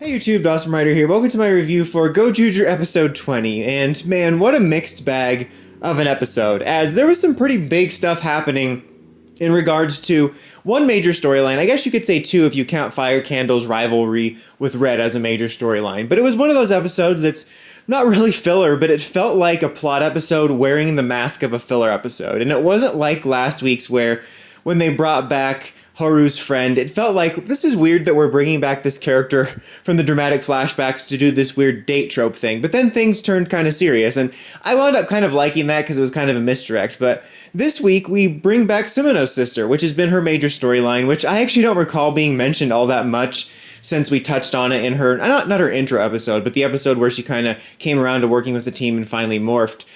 Hey YouTube, Dawson Ryder here. Welcome to my review for Gozyuger episode 20, and man, what a mixed bag of an episode, as there was some pretty big stuff happening in regards to one major storyline. I guess you could say two if you count Fire Candle's rivalry with Red as a major storyline, but it was one of those episodes that's not really filler, but it felt like a plot episode wearing the mask of a filler episode, and it wasn't like last week's where when they brought back Haru's friend, it felt like, this is weird that we're bringing back this character from the dramatic flashbacks to do this weird date trope thing, but then things turned kind of serious, and I wound up kind of liking that because it was kind of a misdirect. But this week we bring back Sumino's sister, which has been her major storyline, which I actually don't recall being mentioned all that much since we touched on it in her, not her intro episode, but the episode where she kind of came around to working with the team and finally morphed.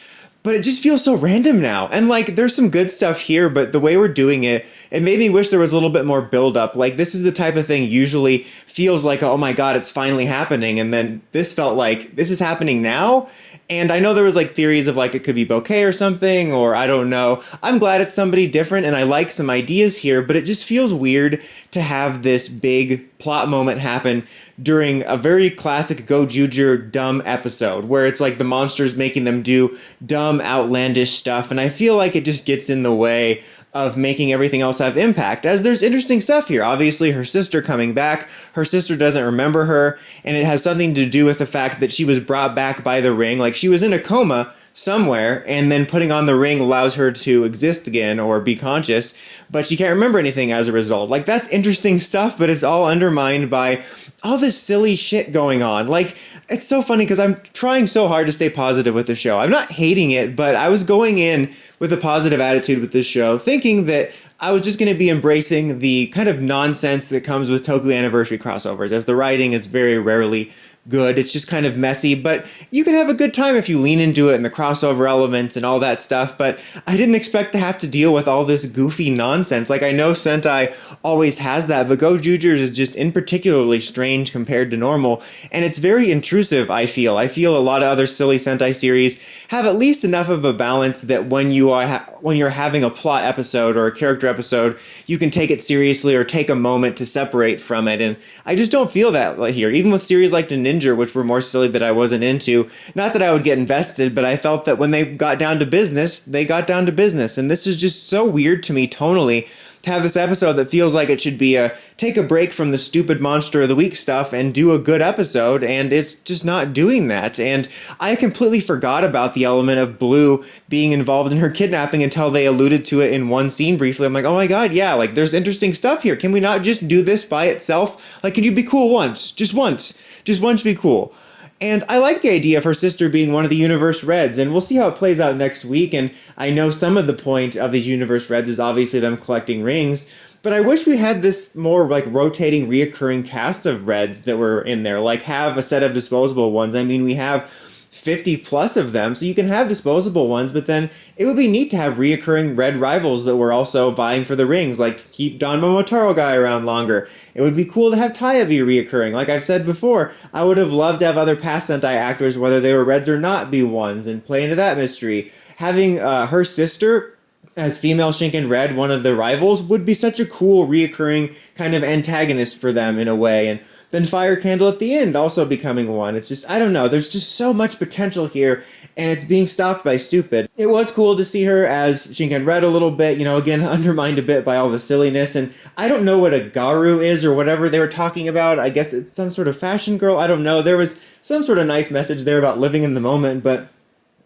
But it just feels so random now. And like, there's some good stuff here, but the way we're doing it, it made me wish there was a little bit more build-up. Like, this is the type of thing usually feels like, oh my god, it's finally happening. And then this felt like, this is happening now? And I know there was like theories of like it could be bouquet or something, or I don't know. I'm glad it's somebody different, and I like some ideas here, but it just feels weird to have this big plot moment happen during a very classic Gozyuger dumb episode, where it's like the monsters making them do dumb, outlandish stuff, and I feel like it just gets in the way of making everything else have impact, as there's interesting stuff here. Obviously, her sister coming back, her sister doesn't remember her, and it has something to do with the fact that she was brought back by the ring, like she was in a coma somewhere, and then putting on the ring allows her to exist again or be conscious, but she can't remember anything as a result. Like, that's interesting stuff, but it's all undermined by all this silly shit going on. Like, it's so funny because I'm trying so hard to stay positive with the show. I'm not hating it, but I was going in with a positive attitude with this show, thinking that I was just going to be embracing the kind of nonsense that comes with Toku Anniversary crossovers, as the writing is very rarely good. It's just kind of messy, but you can have a good time if you lean into it and the crossover elements and all that stuff. But I didn't expect to have to deal with all this goofy nonsense. Like, I know Sentai always has that, but Gozyuger's is just in particularly strange compared to normal, and it's very intrusive, I feel. I feel a lot of other silly Sentai series have at least enough of a balance that when you're having a plot episode or a character episode, you can take it seriously or take a moment to separate from it, and I just don't feel that here. Even with series like the Ninja, which were more silly that I wasn't into. Not that I would get invested, but I felt that when they got down to business, they got down to business. And this is just so weird to me tonally, to have this episode that feels like it should be a take a break from the stupid Monster of the Week stuff and do a good episode, and it's just not doing that. And I completely forgot about the element of Blue being involved in her kidnapping until they alluded to it in one scene briefly. I'm like, oh my god, yeah, like, there's interesting stuff here. Can we not just do this by itself? Like, can you be cool once? Just once. Just once be cool. And I like the idea of her sister being one of the Universe Reds, and we'll see how it plays out next week. And I know some of the point of these Universe Reds is obviously them collecting rings, but I wish we had this more like rotating, reoccurring cast of Reds that were in there. Like, have a set of disposable ones. I mean, we have 50 plus of them, so you can have disposable ones, but then it would be neat to have reoccurring Red rivals that were also vying for the rings, like keep Don Momotaro guy around longer. It would be cool to have Taya be reoccurring. Like I've said before, I would have loved to have other past Sentai actors, whether they were Reds or not, be ones, and play into that mystery. Having her sister as female Shinken Red, one of the rivals, would be such a cool reoccurring kind of antagonist for them in a way, and then Fire Candle at the end also becoming one. It's just, I don't know, there's just so much potential here, and it's being stopped by stupid. It was cool to see her as Shinken Red a little bit, you know, again, undermined a bit by all the silliness, and I don't know what a garu is or whatever they were talking about. I guess it's some sort of fashion girl, I don't know. There was some sort of nice message there about living in the moment, but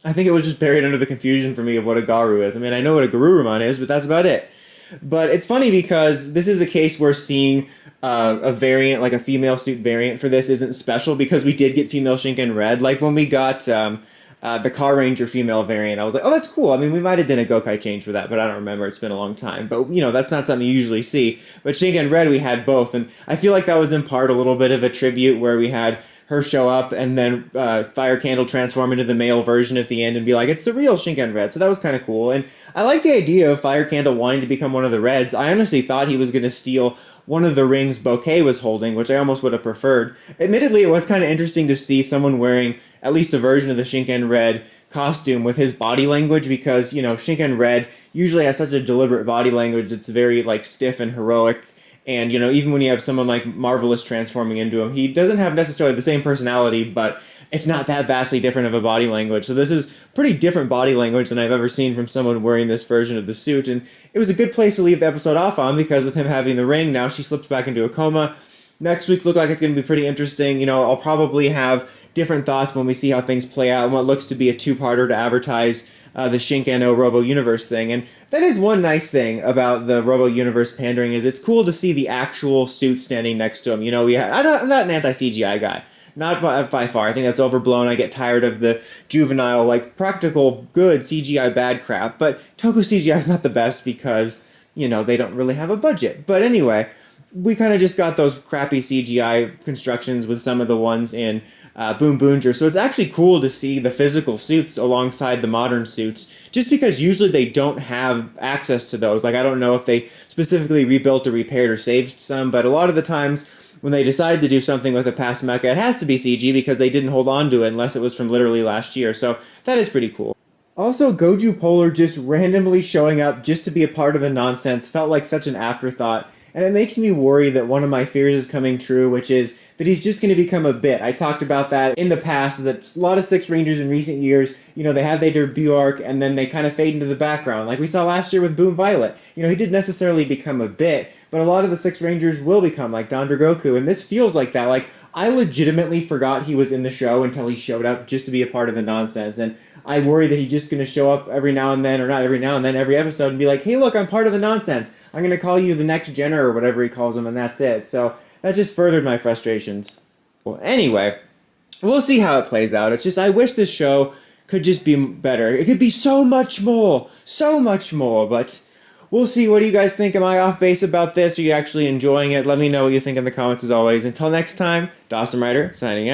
I think it was just buried under the confusion for me of what a garu is. I mean, I know what a garurumon is, but that's about it. But it's funny because this is a case where seeing a variant, like a female suit variant for this isn't special, because we did get female Shinken Red. Like when we got the Car Ranger female variant, I was like, oh, that's cool. I mean, we might have done a Gokai change for that, but I don't remember. It's been a long time. But, you know, that's not something you usually see. But Shinken Red, we had both. And I feel like that was in part a little bit of a tribute, where we had her show up and then Fire Candle transform into the male version at the end and be like, it's the real Shinken Red. So that was kind of cool. And I like the idea of Fire Candle wanting to become one of the Reds. I honestly thought he was going to steal one of the rings Bouquet was holding, which I almost would have preferred. Admittedly, it was kind of interesting to see someone wearing at least a version of the Shinken Red costume with his body language, because, you know, Shinken Red usually has such a deliberate body language. It's very, like, stiff and heroic. And, you know, even when you have someone like Marvelous transforming into him, he doesn't have necessarily the same personality, but it's not that vastly different of a body language. So this is pretty different body language than I've ever seen from someone wearing this version of the suit. And it was a good place to leave the episode off on, because with him having the ring, now she slips back into a coma. Next week's look like it's going to be pretty interesting. You know, I'll probably have different thoughts when we see how things play out and what looks to be a two-parter to advertise the Shinken Robo Universe thing. And that is one nice thing about the Robo Universe pandering, is it's cool to see the actual suit standing next to him. You know, I'm not an anti-CGI guy. Not by far. I think that's overblown. I get tired of the juvenile, like, practical, good CGI bad crap. But Toku CGI is not the best because, you know, they don't really have a budget. But anyway, we kind of just got those crappy CGI constructions with some of the ones in Boom Boonger. So it's actually cool to see the physical suits alongside the modern suits, just because usually they don't have access to those. Like, I don't know if they specifically rebuilt or repaired or saved some, but a lot of the times when they decide to do something with a past mecha, it has to be CG because they didn't hold on to it unless it was from literally last year. So that is pretty cool. Also, Goju Polar just randomly showing up just to be a part of the nonsense felt like such an afterthought. And it makes me worry that one of my fears is coming true, which is that he's just going to become a bit. I talked about that in the past, that a lot of Six Rangers in recent years, you know, they have their debut arc and then they kind of fade into the background. Like we saw last year with Boom Violet. You know, he didn't necessarily become a bit, but a lot of the Six Rangers will become, like Dandra Goku, and this feels like that. Like, I legitimately forgot he was in the show until he showed up just to be a part of the nonsense, and I worry that he's just going to show up every now and then, or not every now and then, every episode, and be like, hey, look, I'm part of the nonsense. I'm going to call you the next Jenner, or whatever he calls him, and that's it. So that just furthered my frustrations. Well, anyway, we'll see how it plays out. It's just, I wish this show could just be better. It could be so much more, but we'll see. What do you guys think? Am I off base about this? Are you actually enjoying it? Let me know what you think in the comments as always. Until next time, Dawson Ryder, signing out.